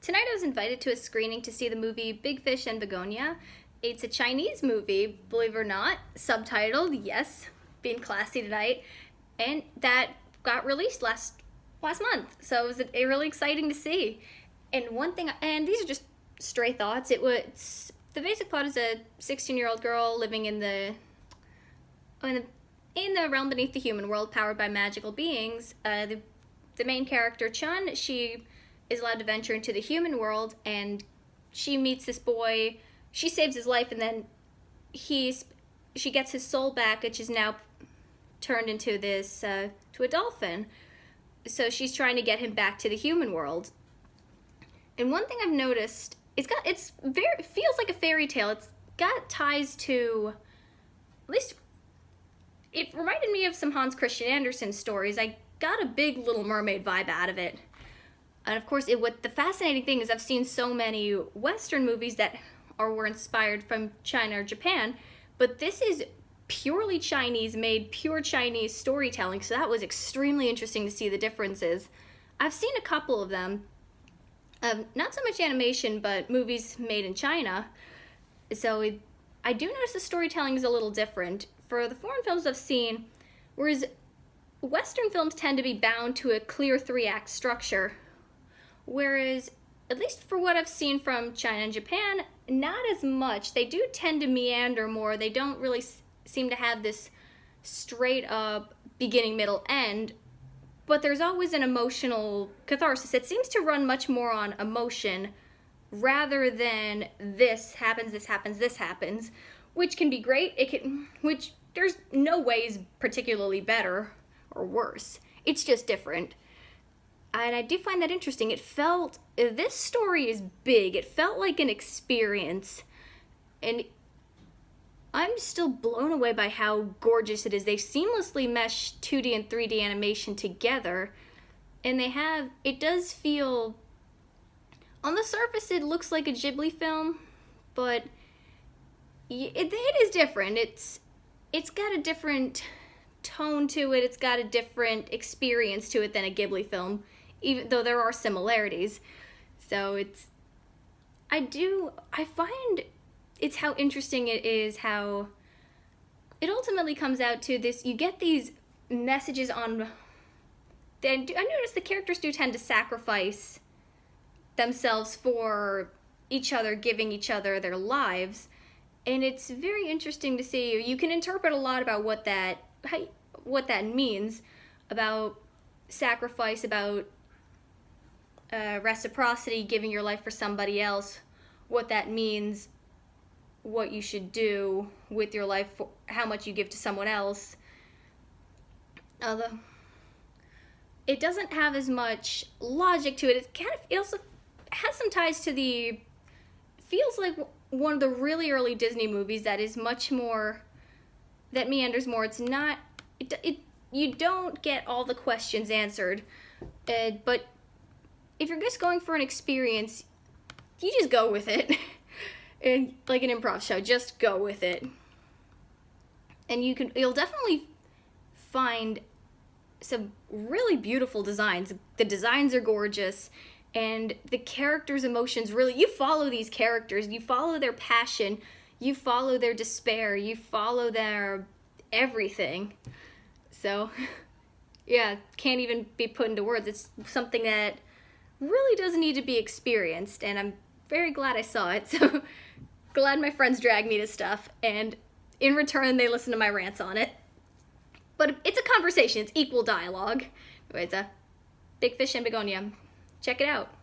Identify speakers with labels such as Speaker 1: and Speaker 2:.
Speaker 1: Tonight I was invited to a screening to see the movie Big Fish and Begonia. It's a Chinese movie, believe it or not, subtitled, yes, being classy tonight, and that got released last month. So it was really exciting to see. And one thing, and these are just stray thoughts, the basic plot is a 16-year-old girl living in the realm beneath the human world, powered by magical beings. The main character, Chun, she is allowed to venture into the human world, and she meets this boy. She saves his life, and then she gets his soul back, which is now turned into this to a dolphin. So she's trying to get him back to the human world. And one thing I've noticed, it feels like a fairy tale. It's got ties to, at least it reminded me of some Hans Christian Andersen stories. I got a big Little Mermaid vibe out of it. And of course, what the fascinating thing is, I've seen so many Western movies that were inspired from China or Japan, but this is purely Chinese made, pure Chinese storytelling, so that was extremely interesting to see the differences. I've seen a couple of them, not so much animation, but movies made in China, so I do notice the storytelling is a little different. For the foreign films I've seen, whereas Western films tend to be bound to a clear 3-act structure, whereas, at least for what I've seen from China and Japan, not as much. They do tend to meander more. They don't really seem to have this straight up beginning, middle, end, but there's always an emotional catharsis. It seems to run much more on emotion rather than this happens, this happens, this happens, which can be great. Which there's no ways particularly better or worse. It's just different. And I do find that interesting. This story is big. It felt like an experience. And I'm still blown away by how gorgeous it is. They seamlessly mesh 2D and 3D animation together. And it does feel, on the surface it looks like a Ghibli film, but it is different. It's got a different tone to it. It's got a different experience to it than a Ghibli film, even though there are similarities. So I find it's how interesting it is, how it ultimately comes out to this. You get these messages on, I notice the characters do tend to sacrifice themselves for each other, giving each other their lives, and it's very interesting to see. You can interpret a lot about what that means, about sacrifice, about reciprocity, giving your life for somebody else, what that means, what you should do with your life, how much you give to someone else. Although it doesn't have as much logic to it. It also has some ties to feels like one of the really early Disney movies that is much more, that meanders more. It's not, you don't get all the questions answered, but if you're just going for an experience, you just go with it. And like an improv show, just go with it. And you'll definitely find some really beautiful designs. The designs are gorgeous, and the characters' emotions you follow these characters, you follow their passion, you follow their despair, you follow their everything. So, yeah, can't even be put into words. It's something that really does need to be experienced, and I'm very glad I saw it. So glad my friends dragged me to stuff, and in return they listen to my rants on it. But it's a conversation, it's equal dialogue. Anyways, Big Fish and Begonia. Check it out.